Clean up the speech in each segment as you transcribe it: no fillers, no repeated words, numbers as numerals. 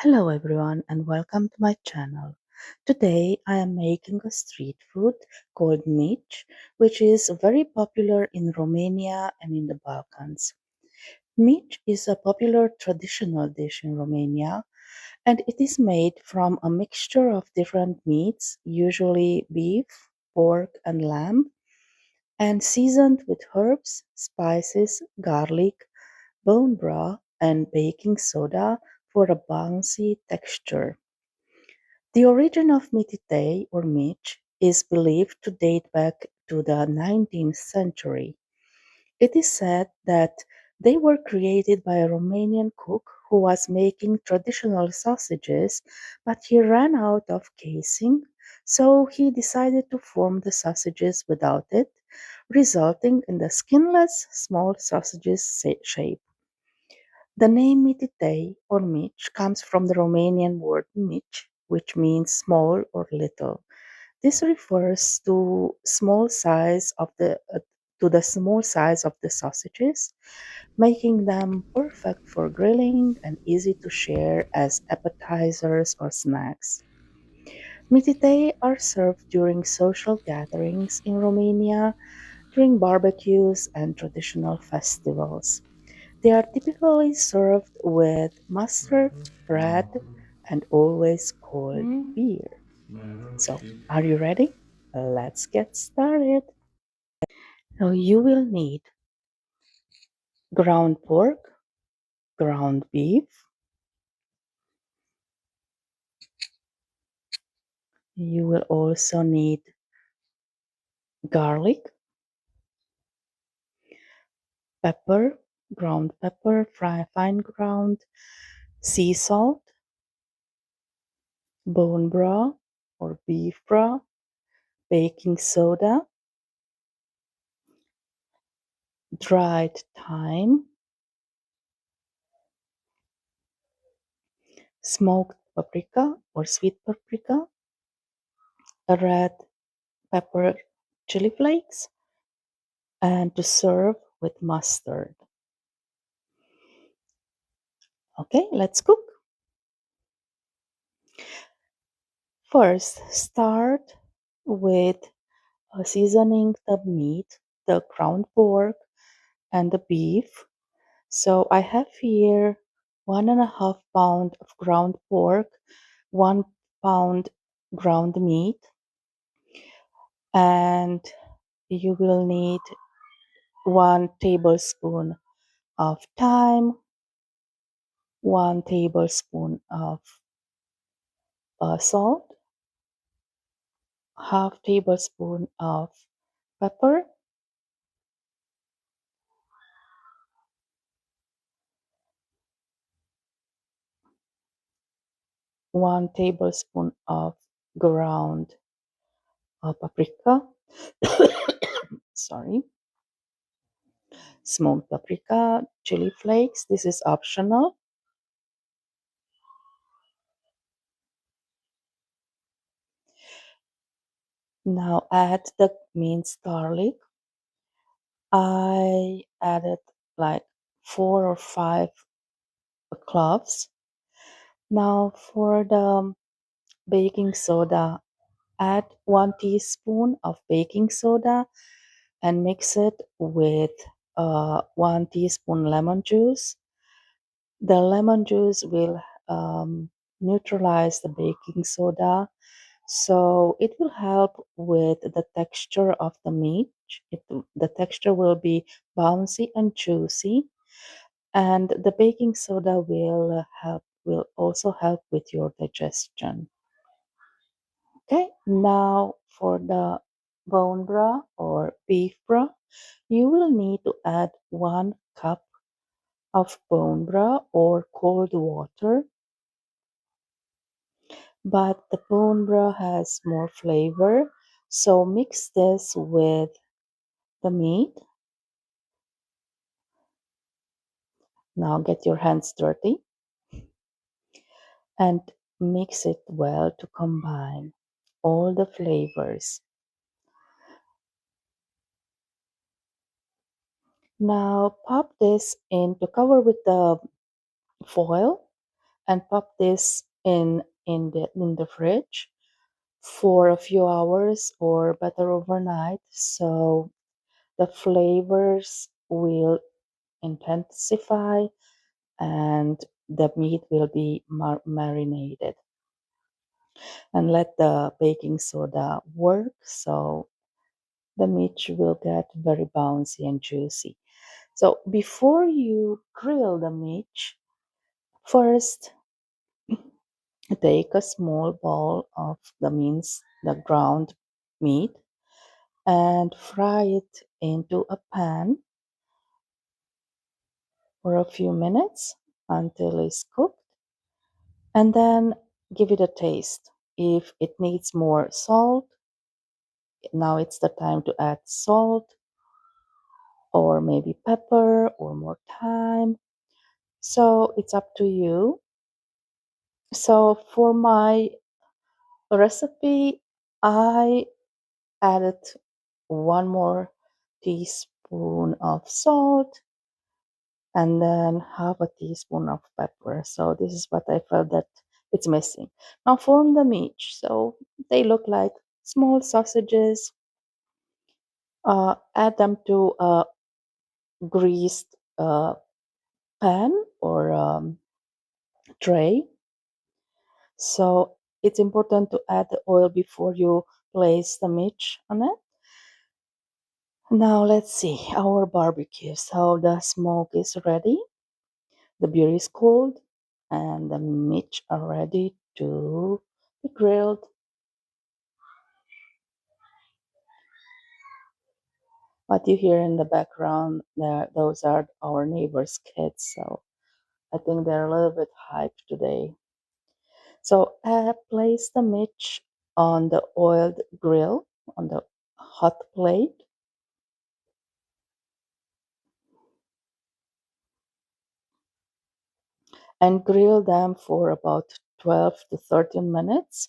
Hello everyone and welcome to my channel. Today I am making a street food called Mici, which is very popular in Romania and in the Balkans. Mici is a popular traditional dish in Romania and it is made from a mixture of different meats, usually beef, pork and lamb, and seasoned with herbs, spices, garlic, bone broth and baking soda for a bouncy texture. The origin of Mititei or Mici is believed to date back to the 19th century. It is said that they were created by a Romanian cook who was making traditional sausages, but he ran out of casing, so he decided to form the sausages without it, resulting in the skinless small sausages shape. The name Mititei or Mici comes from the Romanian word mici, which means small or little. This refers to the small size of the sausages, making them perfect for grilling and easy to share as appetizers or snacks. Mititei are served during social gatherings in Romania, during barbecues and traditional festivals. They are typically served with mustard, bread, and always cold beer. So, are you ready? Let's get started. So, you will need ground pork, ground beef. You will also need garlic, pepper, ground pepper, fine ground, sea salt, bone broth or beef broth, baking soda, dried thyme, smoked paprika or sweet paprika, red pepper chili flakes, and to serve with mustard. Okay, let's cook. First, start with seasoning the meat, the ground pork, and the beef. So I have here 1.5 pounds of ground pork, 1 pound ground meat, and you will need 1 tablespoon of thyme, 1 tablespoon of salt, half tablespoon of pepper, 1 tablespoon of ground paprika, sorry, smoked paprika, chili flakes. This is optional. Now add the minced garlic. I added like 4 or 5 cloves. Now for the baking soda, add 1 teaspoon of baking soda and mix it with 1 teaspoon lemon juice. The lemon juice will neutralize the baking soda, so it will help with the texture of the meat. The texture will be bouncy and juicy, and the baking soda will also help with your digestion. Okay, now for the bone broth or beef broth, you will need to add 1 cup of bone broth or cold water, but the bone broth has more flavor, so mix this with the meat. Now get your hands dirty and mix it well to combine all the flavors. Now pop this in to cover with the foil and pop this in the fridge for a few hours or better overnight, so the flavors will intensify and the meat will be marinated. And let the baking soda work so the meat will get very bouncy and juicy. So before you grill the meat, first take a small bowl of the ground meat, and fry it into a pan for a few minutes until it's cooked, and then give it a taste. If it needs more salt, now it's the time to add salt or maybe pepper or more thyme. So it's up to you. So for my recipe, I added one more teaspoon of salt and then half a teaspoon of pepper. So this is what I felt that it's missing. Now form the meat. So they look like small sausages. Add them to a greased pan or tray. So it's important to add the oil before you place the meat on it. Now let's see our barbecue. So the smoke is ready, the beer is cold, and the meat are ready to be grilled. What you hear in the background, those are our neighbors' kids. So I think they're a little bit hyped today. So place the meat on the oiled grill on the hot plate, and grill them for about 12 to 13 minutes.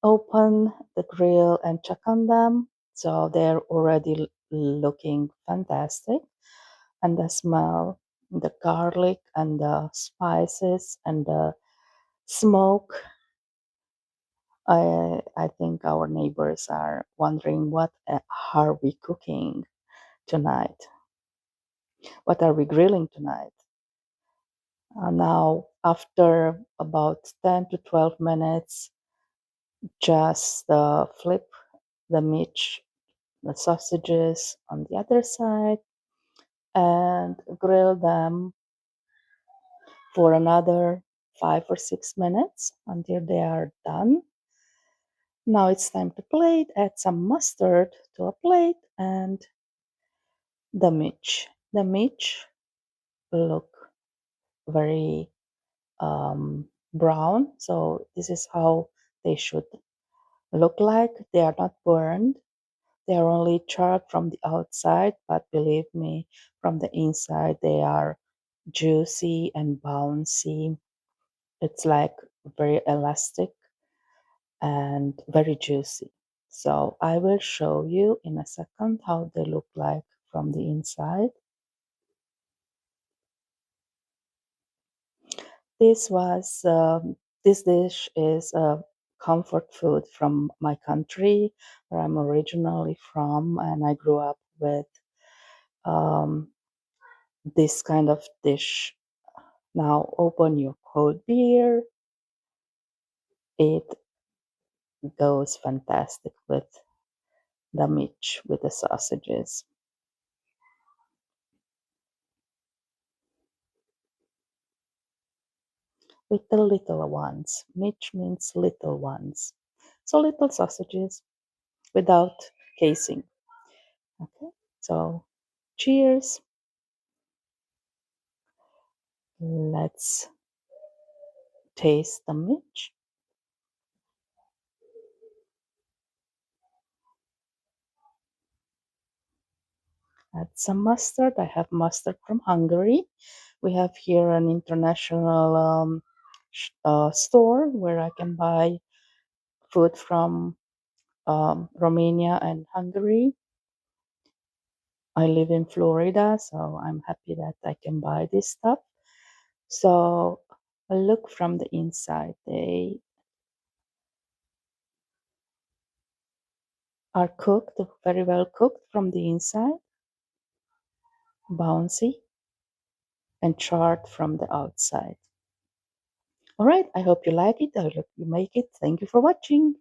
Open the grill and check on them. So they're already looking fantastic. And the smell, the garlic and the spices and the smoke. I think our neighbors are wondering what are we cooking tonight? What are we grilling tonight? Now, after about 10 to 12 minutes, just flip the meat, the sausages on the other side, and grill them for another 5 or 6 minutes until they are done. Now it's time to plate. Add some mustard to a plate and the meat. The meat look very brown, so this is how they should look like. They are not burned. They are only charred from the outside, but believe me, from the inside they are juicy and bouncy. It's like very elastic and very juicy. So I will show you in a second how they look like from the inside. This was this dish is a comfort food from my country where I'm originally from, and I grew up with um, this kind of dish. Now open your cold beer. It goes fantastic with the meat, with the sausages. With the little ones. Meat means little ones. So little sausages without casing. Okay, so cheers. Let's taste the meat. Add some mustard. I have mustard from Hungary. We have here an international store where I can buy food from Romania and Hungary. I live in Florida, so I'm happy that I can buy this stuff. So Look from the inside. They are cooked, very well cooked from the inside, bouncy, and charred from the outside. All right, I hope you like it. I hope you make it. Thank you for watching.